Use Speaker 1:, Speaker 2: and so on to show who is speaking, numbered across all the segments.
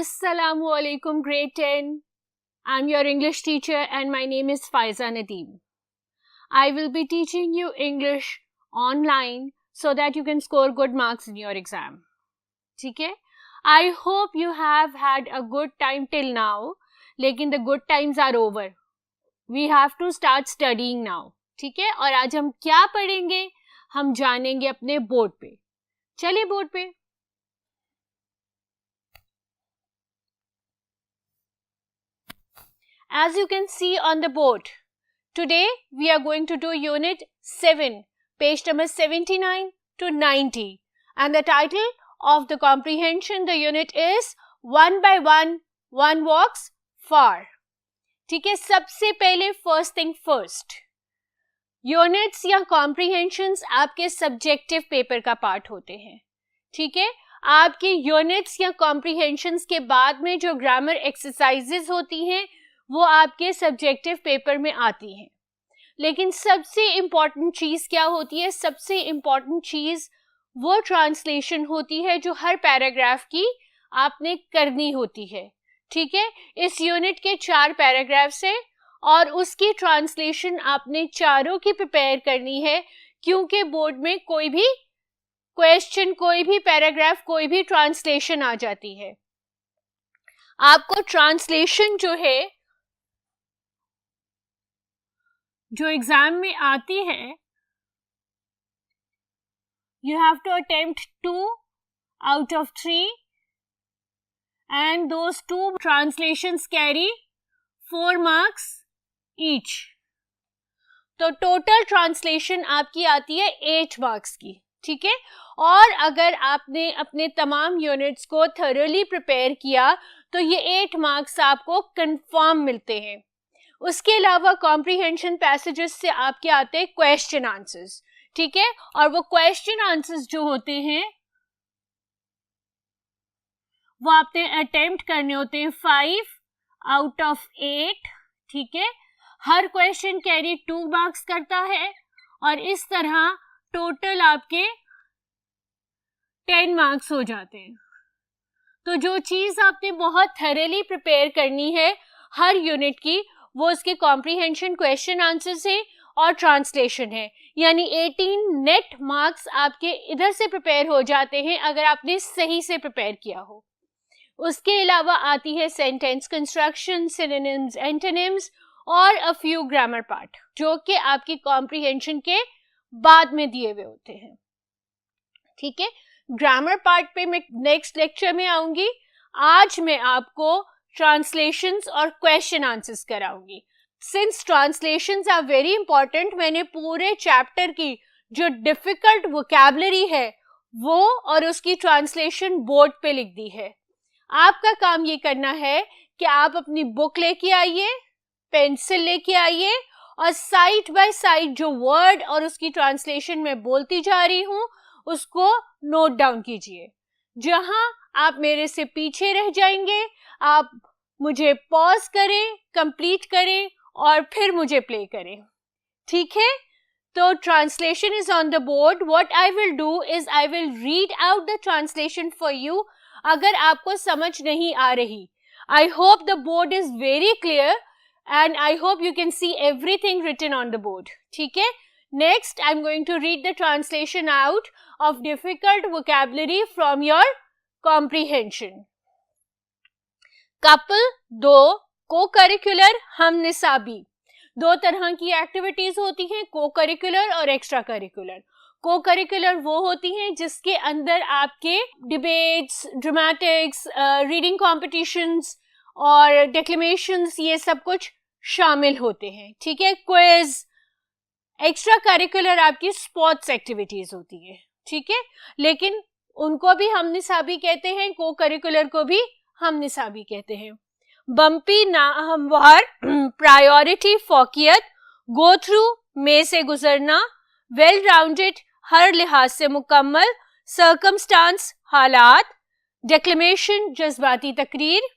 Speaker 1: Assalamu alaikum, grade 10. I'm your English teacher and my name is Faiza Nadeem. I will be teaching you English online so that you can score good marks in your exam. ठीक है? I hope you have had a good time till now, लेकिन the good times are over. We have to start studying now. ठीक है? और आज हम क्या पढ़ेंगे? हम जानेंगे अपने बोर्ड पे. चलिए बोर्ड पे. As you can see on the board, today we are going to do Unit 7, page number 79 to 90. And the title of the comprehension, the unit is One by One, One Walks Far. ठीक है, सबसे पहले first thing first. Units या comprehensions आपके subjective paper का part होते हैं. ठीक है, आपके units या comprehensions के बाद में जो grammar exercises होती हैं वो आपके सब्जेक्टिव पेपर में आती हैं. लेकिन सबसे इम्पॉर्टेंट चीज़ क्या होती है? सबसे इम्पॉर्टेंट चीज़ वो ट्रांसलेशन होती है जो हर पैराग्राफ की आपने करनी होती है. ठीक है, इस यूनिट के 4 पैराग्राफ्स हैं और उसकी ट्रांसलेशन आपने चारों की प्रिपेयर करनी है, क्योंकि बोर्ड में कोई भी क्वेश्चन, कोई भी पैराग्राफ, कोई भी ट्रांसलेशन आ जाती है. आपको ट्रांसलेशन जो एग्जाम में आती है, you have to attempt 2 out of 3 and those 2 translations carry 4 marks each. तो टोटल ट्रांसलेशन आपकी आती है 8 मार्क्स की. ठीक है, और अगर आपने अपने तमाम यूनिट्स को थरोली प्रिपेयर किया तो ये 8 मार्क्स आपको कंफर्म मिलते हैं. उसके अलावा कॉम्प्रिहेंशन पैसेजेस से आपके आते हैं क्वेश्चन आंसर्स. ठीक है, और वो क्वेश्चन आंसर्स जो होते हैं वो आपने अटेम्प्ट करने होते हैं 5 out of 8. ठीक है, हर क्वेश्चन कैरी 2 मार्क्स करता है और इस तरह टोटल आपके 10 मार्क्स हो जाते हैं. तो जो चीज आपने बहुत थरली प्रिपेयर करनी है हर यूनिट की, वो उसके कॉम्प्रिहेंशन, क्वेश्चन आंसर्स है और ट्रांसलेशन है. यानी 18 नेट मार्क्स आपके इधर से प्रिपेयर हो जाते हैं अगर आपने सही से प्रिपेयर किया हो. उसके अलावा आती है सेंटेंस कंस्ट्रक्शन, सिनोनिम्स, एंटोनिम्स और अ फ्यू ग्रामर पार्ट, जो कि आपकी कॉम्प्रिहेंशन के बाद में दिए हुए होते हैं. ठीक है, ग्रामर पार्ट पे मैं नेक्स्ट लेक्चर में आऊंगी. आज मैं आपको ट्रांसलेशंस और क्वेश्चन आंसर्स कराऊंगी. Since translations are very important, मैंने पूरे चैप्टर की जो डिफिकल्ट वोकैबुलरी है वो और उसकी ट्रांसलेशन बोर्ड पे लिख दी है. आपका काम ये करना है कि आप अपनी बुक लेके आइए, पेंसिल लेके आइए और साइड बाय साइड जो वर्ड और उसकी ट्रांसलेशन मैं बोलती जा रही हूँ उसको नोट डाउन कीजिए. जहां आप मेरे से पीछे रह जाएंगे आप मुझे पॉज करें, कंप्लीट करें और फिर मुझे प्ले करें. ठीक है, तो translation is on the board. What I will do is I will read out the translation for you. अगर आपको समझ नहीं आ रही, I hope the board is very clear and I hope you can see everything written on the board. ठीक है, next I'm going to read the translation out of difficult vocabulary from your comprehension. couple 2, co-curricular, हम निसाबी. 2 तरह की activities होती हैं, co-curricular और extra curricular. Co-curricular वो होती हैं जिसके अंदर आपके डिबेट्स, ड्रामेटिक्स, रीडिंग कॉम्पिटिशन्स और डेक्लेमेशंस, ये सब कुछ शामिल होते हैं. ठीक है, क्विज. एक्स्ट्रा करिकुलर आपकी स्पोर्ट्स एक्टिविटीज होती है. ठीक है, लेकिन उनको भी हम निसाबी कहते हैं, को करिकुलर को भी हम निसाबी कहते हैं. बम्पी, नाहमवार, प्रायोरिटी, फोकियत, गो थ्रू, में से गुजरना, वेल राउंडेड, हर लिहाज से मुकम्मल, सर्कमस्टांस, हालात, डेक्लेमेशन, जज्बाती तकरीर,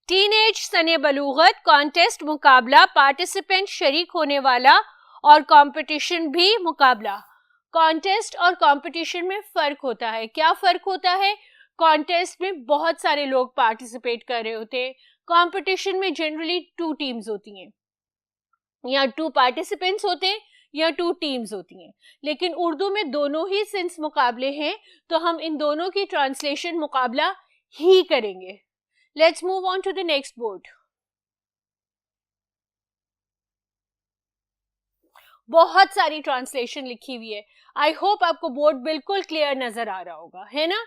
Speaker 1: टीनेज, सने बलूगत, कॉन्टेस्ट, मुकाबला, पार्टिसिपेंट, शरीक होने वाला और कंपटीशन भी मुकाबला. कॉन्टेस्ट और कंपटीशन में फर्क होता है. क्या फर्क होता है? कॉन्टेस्ट में बहुत सारे लोग पार्टिसिपेट कर रहे होते हैं. कंपटीशन में जनरली 2 टीम्स होती हैं, या 2 पार्टिसिपेंट्स होते हैं या 2 टीम्स होती हैं. लेकिन उर्दू में दोनों ही सिंस मुकाबले हैं, तो हम इन दोनों की ट्रांसलेशन मुकाबला ही करेंगे. Let's move on to the next board. बहुत सारी ट्रांसलेशन लिखी हुई है. आई होप आपको बोर्ड बिल्कुल क्लियर नजर आ रहा होगा, है ना.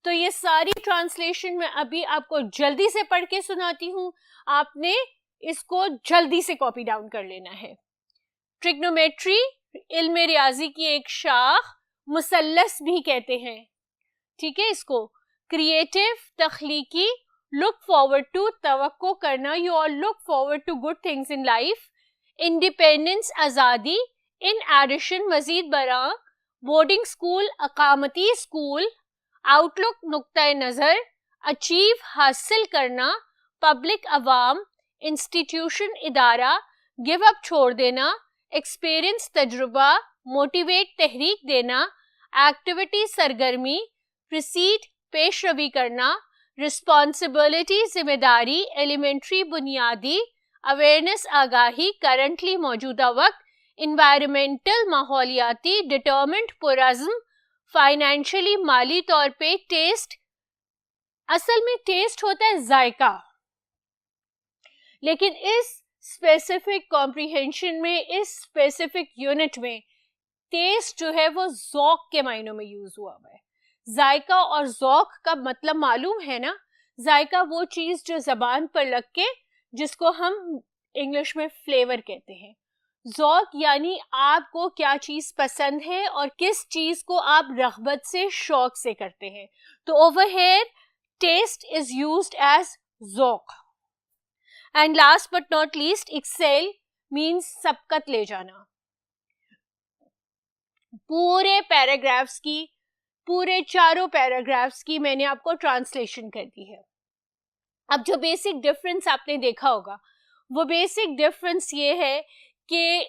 Speaker 1: तो ये सारी ट्रांसलेशन मैं अभी आपको जल्दी से पढ़ के सुनाती हूँ. आपने इसको जल्दी से कॉपी डाउन कर लेना है. ट्रिग्नोमेट्री इल्म रियाजी की एक शाख, मुसल्लस भी कहते हैं. ठीक है. इसको क्रिएटिव, तख्लीकी, लुक फॉरवर्ड टू, तवक्को करना, you all look forward to good things in life, independence, आज़ादी, इन एडिशन, मजीद बरा, बोर्डिंग स्कूल, अकामती स्कूल, आउटलुक, नुक्ता नज़र, अचीव, हासिल करना, पब्लिक, अवाम, इंस्टीट्यूशन, इदारा, गिव अप, छोड़ देना, एक्सपीरियंस, तजुर्बा, मोटिवेट, तहरीक देना, एक्टिविटी, सरगर्मी, प्रोसीड, पेश रवी करना, रिस्पॉन्सिबिलिटी, जिम्मेदारी, एलिमेंट्री, बुनियादी, अवेयरनेस, आगाही, करंटली, मौजूदा वक्त, इन्वायरमेंटल, माहौलियाती, डिटर्मिन्ड, पुरज़्म, फाइनेंशियली, माली तौर पे, टेस्ट. असल में टेस्ट होता है जायका, लेकिन इस स्पेसिफिक कॉम्प्रिहेंशन में, इस स्पेसिफिक यूनिट में टेस्ट जो है वो ज़ौक़ के मायनों में यूज हुआ है. जायका और ज़ौक़ का मतलब मालूम है ना. जायका वो चीज जो जबान पर लग के, जिसको हम इंग्लिश में फ्लेवर कहते हैं. ज़ौक़ यानी आपको क्या चीज पसंद है और किस चीज को आप रग़बत से, शौक से करते हैं. तो over here taste is used as ज़ौक़. And last but not least, excel means सबकत ले जाना. पूरे पैराग्राफ्स की, पूरे चारों पैराग्राफ्स की मैंने आपको ट्रांसलेशन कर दी है. अब जो बेसिक डिफरेंस आपने देखा होगा, वो बेसिक डिफरेंस ये है कि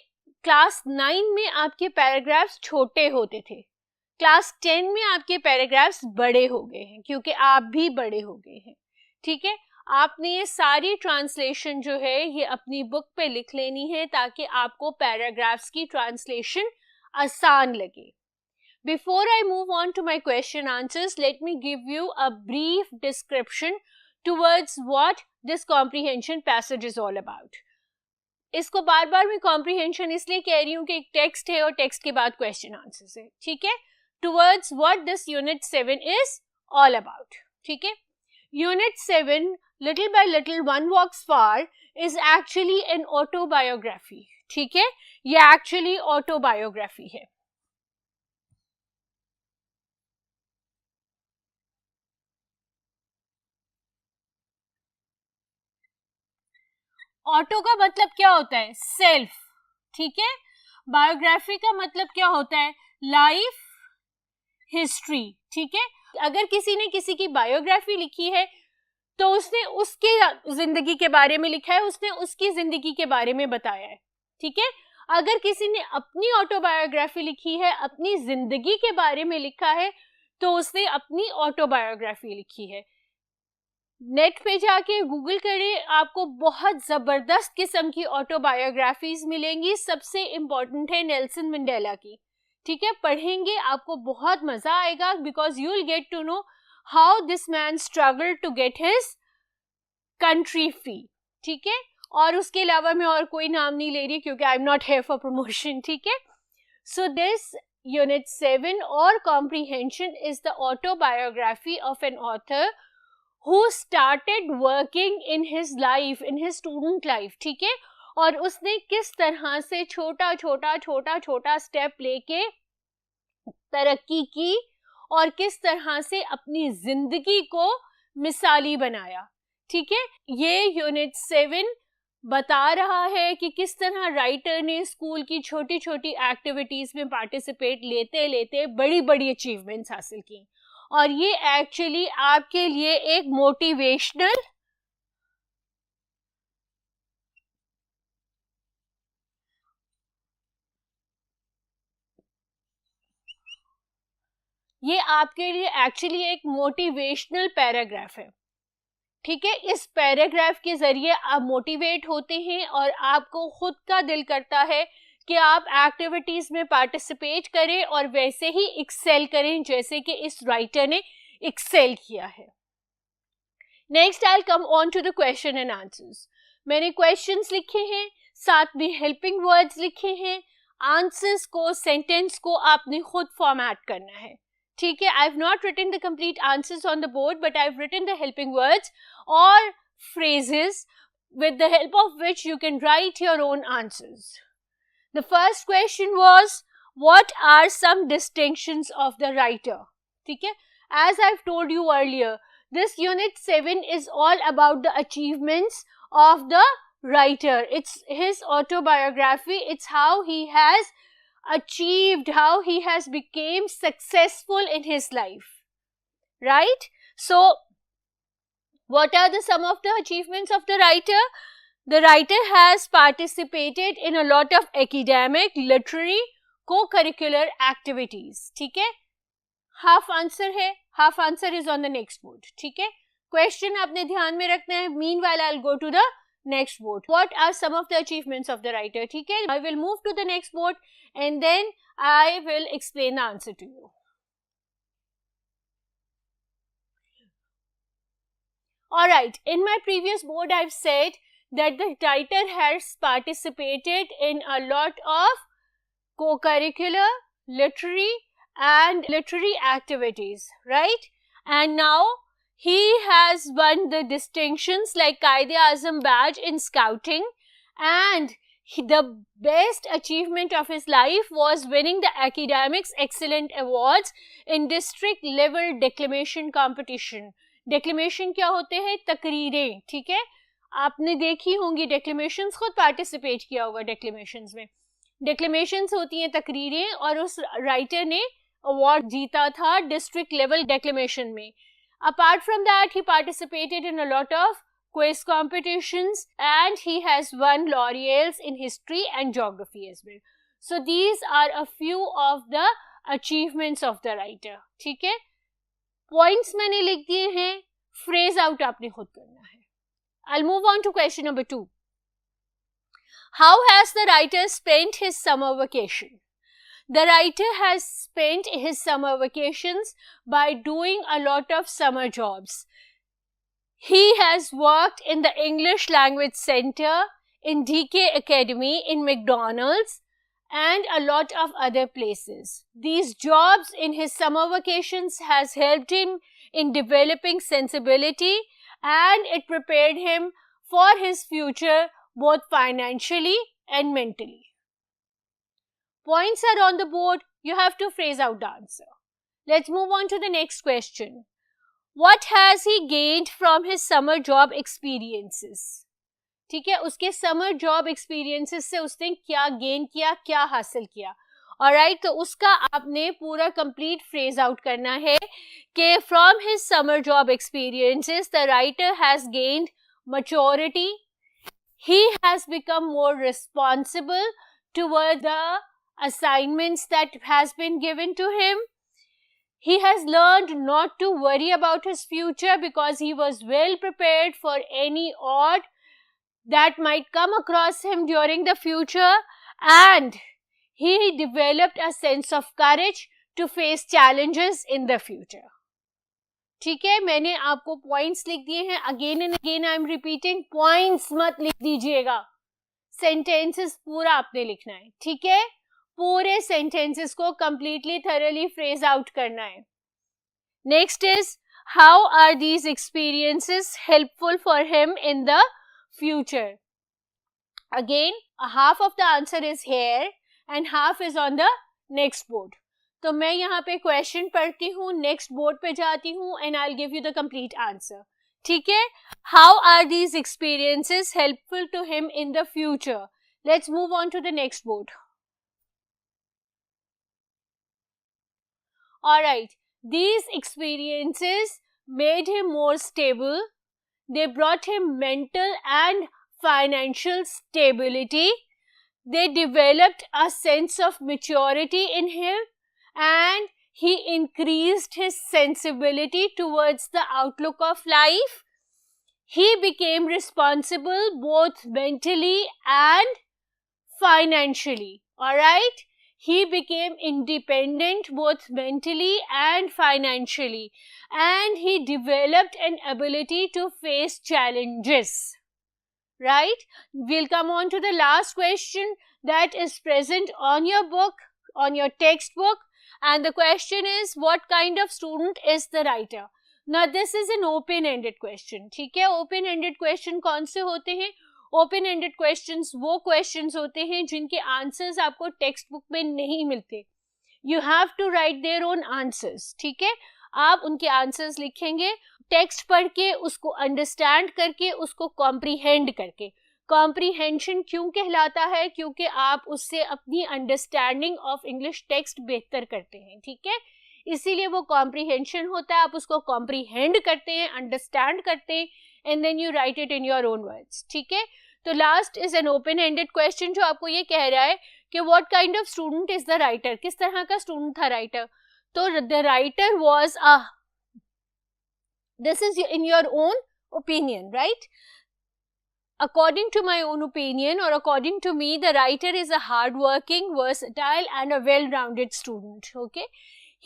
Speaker 1: क्लास 9 में आपके पैराग्राफ्स छोटे होते थे, क्लास 10 में आपके पैराग्राफ्स बड़े हो गए हैं, क्योंकि आप भी बड़े हो गए हैं. ठीक है. आपने ये सारी ट्रांसलेशन जो है ये अपनी बुक पे लिख लेनी है, ताकि आपको पैराग्राफ्स की ट्रांसलेशन आसान लगे. Before I move on to my question answers, let me give you a brief description towards what this comprehension passage is all about. इसको बार बार मैं comprehension इसलिए कह रही हूँ कि एक टेक्स्ट है और टेक्स्ट के बाद question answers है. ठीक है. Towards what this unit 7 is all about. ठीक है. Unit 7, little by little one walks far, is actually an autobiography. ठीक है. ये actually autobiography है. ऑटो का मतलब क्या होता है? सेल्फ. ठीक है. बायोग्राफी का मतलब क्या होता है? Life history. ठीक है. अगर किसी ने किसी की बायोग्राफी लिखी है तो उसने उसकी जिंदगी के बारे में लिखा है, उसने उसकी जिंदगी के बारे में बताया है. ठीक है. अगर किसी ने अपनी ऑटोबायोग्राफी लिखी है, अपनी जिंदगी के बारे में लिखा है, तो उसने अपनी ऑटोबायोग्राफी लिखी है. नेट पे जाके गूगल करें, आपको बहुत जबरदस्त किस्म की ऑटोबायोग्राफीज मिलेंगी. सबसे इम्पोर्टेंट है नेल्सन मंडेला की. ठीक है. पढ़ेंगे, आपको बहुत मजा आएगा, because you will get to know how this man struggle to get his country free. ठीक है. और उसके अलावा मैं और कोई नाम नहीं ले रही, क्योंकि I am not here for promotion. ठीक है. सो दिस यूनिट 7 और comprehension is the autobiography of an author who started working in his life, in his student life. ठीक है. और उसने किस तरह से छोटा छोटा स्टेप लेके तरक्की की और किस तरह से अपनी जिंदगी को मिसाली बनाया. ठीक है. ये यूनिट 7 बता रहा है कि किस तरह राइटर ने स्कूल की छोटी छोटी एक्टिविटीज में पार्टिसिपेट लेते लेते बड़ी बड़ी अचीवमेंट्स हासिल की. और ये एक्चुअली आपके लिए एक मोटिवेशनल ये आपके लिए एक्चुअली एक मोटिवेशनल पैराग्राफ है, ठीक है। इस पैराग्राफ के जरिए आप मोटिवेट होते हैं और आपको खुद का दिल करता है कि आप एक्टिविटीज में पार्टिसिपेट करें और वैसे ही एक्सेल करें जैसे कि इस राइटर ने एक्सेल किया है। Next I will come on to the question and answers. मैंने क्वेश्चंस लिखे हैं, साथ में हेल्पिंग वर्ड्स लिखे हैं। आंसर्स को, सेंटेंस को आपने खुद फॉर्मेट करना है, ठीक है। I have not written the complete answers on the board, but I have written the helping words और phrases with the help of which you can write your own answers. The first question was, what are some distinctions of the writer? ठीक है, as I've told you earlier, this unit 7 is all about the achievements of the writer. It's his autobiography. It's how he has achieved, how he has become successful in his life, right? So what are the some of the achievements of the writer? The writer has participated in a lot of academic, literary, co-curricular activities. ठीक है, half answer है, half answer is on the next board, ठीक है। Question आपने ध्यान में रखना है। Meanwhile I will go to the next board. What are some of the achievements of the writer? ठीक है, I will move to the next board and then I will explain the answer to you. Alright, in my previous board I've said that the writer has participated in a lot of co-curricular, literary activities, right? And now he has won the distinctions like Quaid-e-Azam badge in scouting, and the best achievement of his life was winning the Academics Excellent Awards in district level declamation competition. Declamation क्या होते हैं? तकरीरें, ठीक है। आपने देखी होंगी डेक्लेमेशंस, खुद participate किया होगा डेक्लेमेशंस में। डेक्लेमेशंस होती हैं तकरीरें, और उस राइटर ने अवार्ड जीता था डिस्ट्रिक्ट लेवल डेक्लेमेशन में। Apart from that he participated in a lot of quiz competitions and he has won laurels in history and geography as well. So these are a few of the achievements of the writer, ठीक है। Points मैंने लिख दिए हैं, phrase out आपने खुद करना है. I'll move on to question number 2. How has the writer spent his summer vacation? The writer has spent his summer vacations by doing a lot of summer jobs. He has worked in the English Language Center, in DK Academy, in McDonald's, and a lot of other places. These jobs in his summer vacations has helped him in developing sensibility, and it prepared him for his future both financially and mentally. Points are on the board. You have to phrase out the answer. Let's move on to the next question. What has he gained from his summer job experiences? ठीक है, उसके summer job experiences से उसने क्या gain किया, क्या हासिल किया. ऑलराइट, तो उसका आपने पूरा कंप्लीट फ्रेज आउट करना है कि from his summer job experiences the writer has gained maturity, he has become more responsible toward the assignments that has been given to him. He has learned not to worry about his future because he was well prepared for any odd that might come across him during the future, and he developed a sense of courage to face challenges in the future. ठीक है, मैंने आपको points लिख दिए हैं. Again and again I am repeating, points मत लिख दीजिएगा, सेंटेंसेस पूरा आपने लिखना है, ठीक है. पूरे सेंटेंसेस को कंप्लीटली थरली फ्रेज आउट करना है. Next is, how are these experiences helpful for him in the future? Again, a half of the answer is here and half is on the next board. तो मैं यहाँ पे question पढ़ती हूँ, next board पे जाती हूँ and I'll give you the complete answer. ठीक है, how are these experiences helpful to him in the future? Let's move on to the next board. Alright, these experiences made him more stable. They brought him mental and financial stability. They developed a sense of maturity in him, and he increased his sensibility towards the outlook of life. He became responsible both mentally and financially. Alright? He became independent both mentally and financially. And he developed an ability to face challenges. Right? We'll come on to the last question that is present on your book, on your textbook. And the question is, what kind of student is the writer? Now this is an open-ended question. ठीक है? Open-ended question कौन से होते हैं? Open-ended questions वो questions होते हैं जिनके answers आपको textbook में नहीं मिलते. You have to write their own answers. ठीक है? आप उनके आंसर्स लिखेंगे टेक्स्ट पढ़ के, उसको अंडरस्टैंड करके, उसको कॉम्प्रीहेंड करके. कॉम्प्रीहेंशन क्यों कहलाता है? क्योंकि आप उससे अपनी अंडरस्टैंडिंग ऑफ इंग्लिश टेक्स्ट बेहतर करते हैं. ठीक है? इसीलिए वो कॉम्प्रीहेंशन होता है. आप उसको कॉम्प्रीहेंड करते हैं, अंडरस्टैंड करते हैं, and then you write it in your own words. ठीक है? तो last is an open ended question जो आपको ये कह रहा है कि what kind of student is the writer. किस तरह का स्टूडेंट था राइटर? तो the writer was this is in your own opinion, right? According to my own opinion, or according to me, the writer is a hardworking, versatile and a well-rounded student. Okay,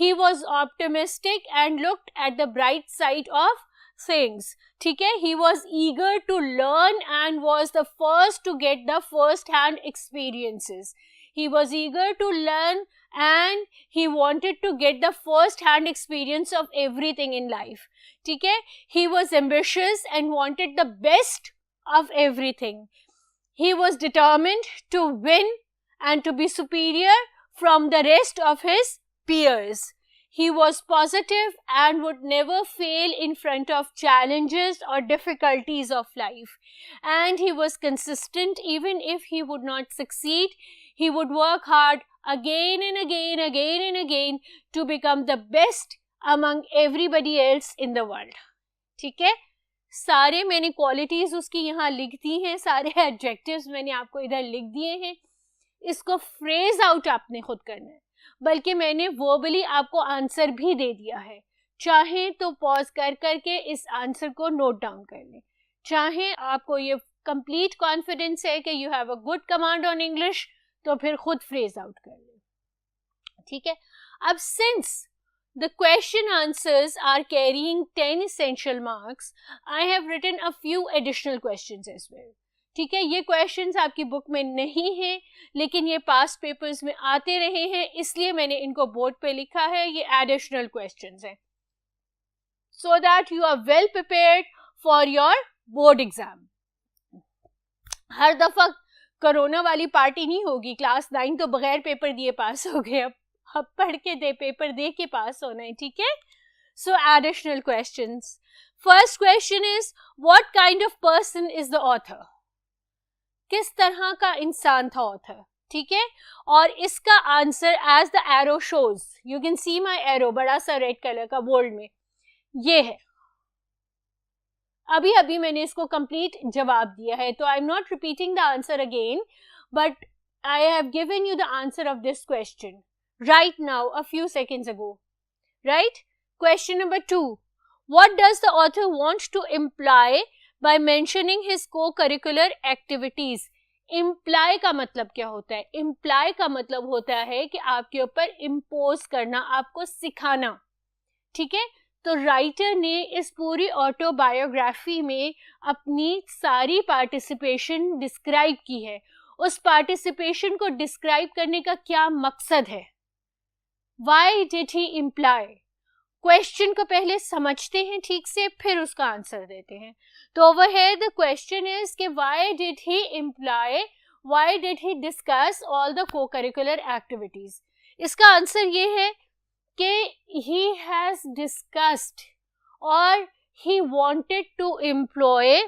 Speaker 1: he was optimistic and looked at the bright side of things. ठीक है? He was eager to learn and was the first to get the first-hand experiences. He was eager to learn and he wanted to get the first-hand experience of everything in life. ठीक है? He was ambitious and wanted the best of everything. He was determined to win and to be superior from the rest of his peers. He was positive and would never fail in front of challenges or difficulties of life. And he was consistent even if he would not succeed. He would work hard again and again to become the best among everybody else in the world. ठीक है? सारे मैंने qualities उसकी यहाँ लिख दी हैं, सारे adjectives मैंने आपको इधर लिख दिए हैं. इसको फ्रेज आउट आपने खुद करना है, बल्कि मैंने वर्बली आपको आंसर भी दे दिया है. चाहे तो पॉज कर करके इस आंसर को नोट डाउन कर लें. चाहे आपको ये कंप्लीट कॉन्फिडेंस है कि you have a good command on English, तो फिर खुद फ्रेज आउट कर लें. ठीक है? अब since the question answers are carrying 10 essential marks, I have written a few additional questions as well. ठीक है? ये questions आपकी बुक में नहीं हैं, लेकिन ये past papers में आते रहे हैं, इसलिए मैंने इनको बोर्ड पे लिखा है. ये additional questions हैं, so that you are well prepared for your board exam. हर दफा कोरोना वाली पार्टी नहीं होगी. क्लास 9 तो बगैर पेपर दिए पास हो गए, अब पढ़ के दे, पेपर दे के पास होना है. ठीक है? सो additional questions. First question is what kind of person is the author. किस तरह का इंसान था ऑथर. ठीक है? और इसका answer as the arrow shows, you can see my arrow, बड़ा सा रेड कलर का बोल्ड में, ये है. अभी अभी मैंने इसको कंप्लीट जवाब दिया है, तो I am not repeating the answer again, but I have given you the answer of this question right now, a few seconds ago. Right? Question number 2. What does the author want to imply by mentioning his co-curricular activities? Imply का मतलब क्या होता है? Imply का मतलब होता है कि आपके ऊपर impose करना, आपको सिखाना. ठीक है? तो राइटर ने इस पूरी ऑटोबायोग्राफी में अपनी सारी पार्टिसिपेशन डिस्क्राइब की है. उस पार्टिसिपेशन को डिस्क्राइब करने का क्या मकसद है? Why did he imply? Question को पहले समझते हैं ठीक से, फिर उसका आंसर देते हैं. तो over here the question is कि why did he imply, why did he discuss all the co-curricular activities? इसका आंसर ये है कि he has discussed or he wanted to employ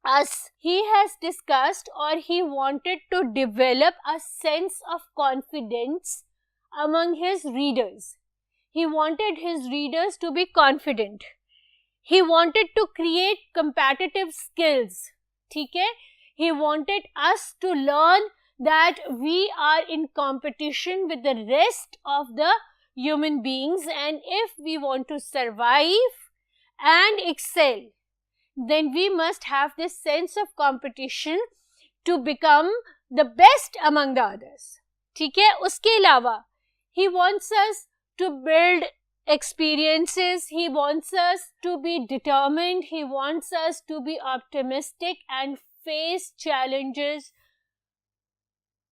Speaker 1: us. He has discussed or he wanted to develop a sense of confidence among his readers. He wanted his readers to be confident. He wanted to create competitive skills. ठीक है? He wanted us to learn that we are in competition with the rest of the human beings, and if we want to survive and excel, then we must have this sense of competition to become the best among the others. ठीक है, उसके अलावा he wants us to build experiences, he wants us to be determined, he wants us to be optimistic and face challenges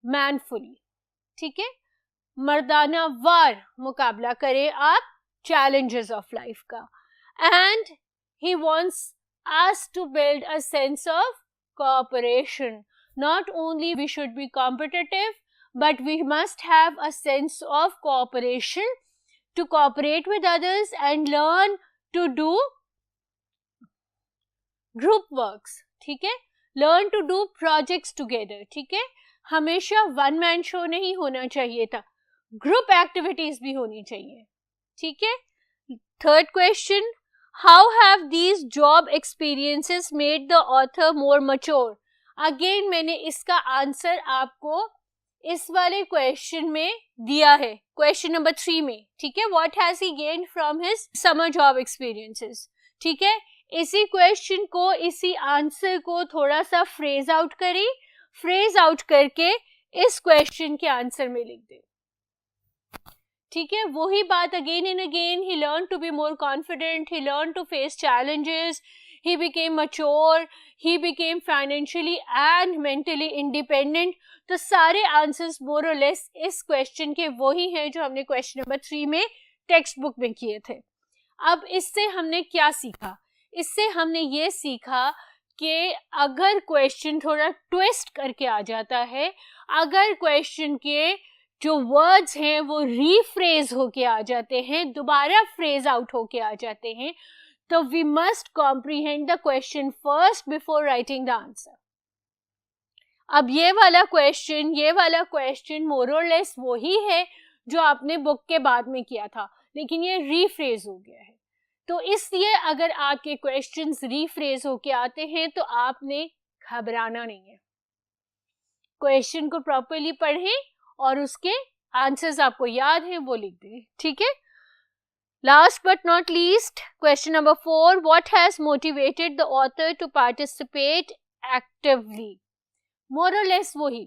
Speaker 1: manfully. ठीक है, मर्दाना वार मुकाबला करें आप challenges of life का. And he wants us to build a sense of cooperation. Not only we should be competitive, but we must have a sense of cooperation, to cooperate with others and learn to do group works. ठीक है, learn to do projects together. ठीक है, हमेशा one man show नहीं होना चाहिए था, group activities भी होनी चाहिए. ठीक है. Third question, how have these job experiences made the author more mature. Again मैंने इसका आंसर आपको इस वाले क्वेश्चन में दिया है, क्वेश्चन नंबर 3 में. ठीक है, what has he gained from his summer job experiences. ठीक है, इसी क्वेश्चन को, इसी आंसर को थोड़ा सा फ्रेज आउट करें, फ्रेज आउट करके इस क्वेश्चन के आंसर में लिख दें. ठीक है, वही बात again and again. He learn to be more confident, he learn to face challenges, he became mature, he became financially and mentally independent. तो सारे आंसर्स मोर और लेस इस क्वेश्चन के वही हैं जो हमने क्वेश्चन नंबर 3 में टेक्स्ट बुक में किए थे. अब इससे हमने क्या सीखा? इससे हमने ये सीखा कि अगर क्वेश्चन थोड़ा ट्विस्ट करके आ जाता है, अगर क्वेश्चन के जो वर्ड्स हैं वो रीफ्रेज होके आ जाते हैं, दोबारा फ्रेज आउट होके आ जाते हैं, तो we must comprehend the question first before writing the answer. अब ये वाला क्वेश्चन मोर और लेस वही है जो आपने बुक के बाद में किया था, लेकिन ये रीफ्रेज हो गया है. तो इसलिए अगर आपके क्वेश्चंस रीफ्रेज होके आते हैं तो आपने घबराना नहीं है. क्वेश्चन को प्रॉपर्ली पढ़ें और उसके आंसर्स आपको याद हैं वो लिख दें. ठीक है. Last but not least, question number 4, what has motivated the author to participate actively? More or less वही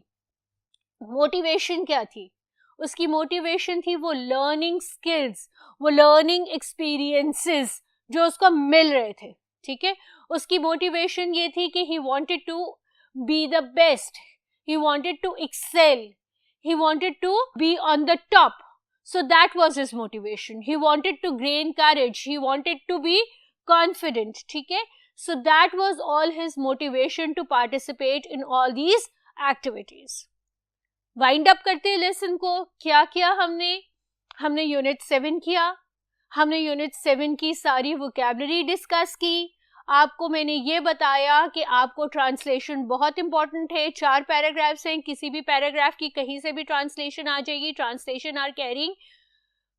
Speaker 1: मोटिवेशन क्या थी? उसकी मोटिवेशन थी वो लर्निंग स्किल्स, वो लर्निंग एक्सपीरियंसेस जो उसको मिल रहे थे. ठीक है, उसकी मोटिवेशन ये थी कि he wanted to be the best, he wanted to excel, he wanted to be on the top. So that was his motivation. He wanted to gain courage. He wanted to be confident. ठीक है? So that was all his motivation to participate in all these activities. Wind up करते हैं lesson को. क्या किया हमने unit 7 किया. हमने यूनिट 7 की सारी वोकैबुलरी डिस्कस की. आपको मैंने ये बताया कि आपको ट्रांसलेशन बहुत इंपॉर्टेंट है. 4 पैराग्राफ्स हैं, किसी भी पैराग्राफ की कहीं से भी ट्रांसलेशन आ जाएगी. Translation are carrying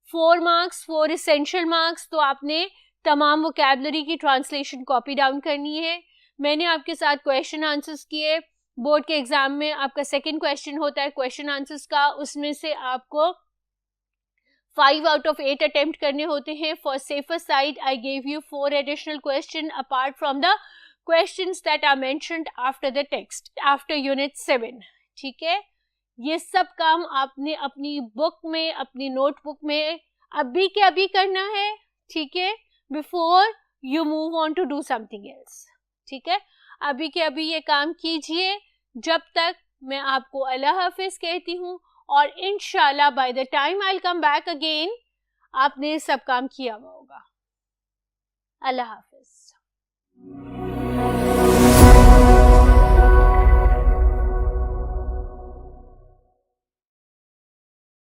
Speaker 1: 4 marks, 4 essential marks. तो आपने तमाम वोकैबुलरी की ट्रांसलेशन कॉपी डाउन करनी है. मैंने आपके साथ क्वेश्चन आंसर्स किए. बोर्ड के एग्जाम में आपका सेकेंड क्वेश्चन होता है क्वेश्चन आंसर्स का, उसमें से आपको 5 out of 8 अटेम्प्ट करने होते हैं. For safer side I gave you 4 additional question apart from the questions that are mentioned after the text after unit 7. ठीक है, ये सब काम आपने अपनी बुक में, अपनी नोटबुक में अभी के अभी करना है. ठीक है, before you move on to do something else. ठीक है, अभी के अभी ये काम कीजिए जब तक मैं आपको अल्लाह हाफिज कहती हूँ. और इंशाल्लाह by the time I will come back again आपने सब काम किया हुआ होगा. अल्लाह हाफिज.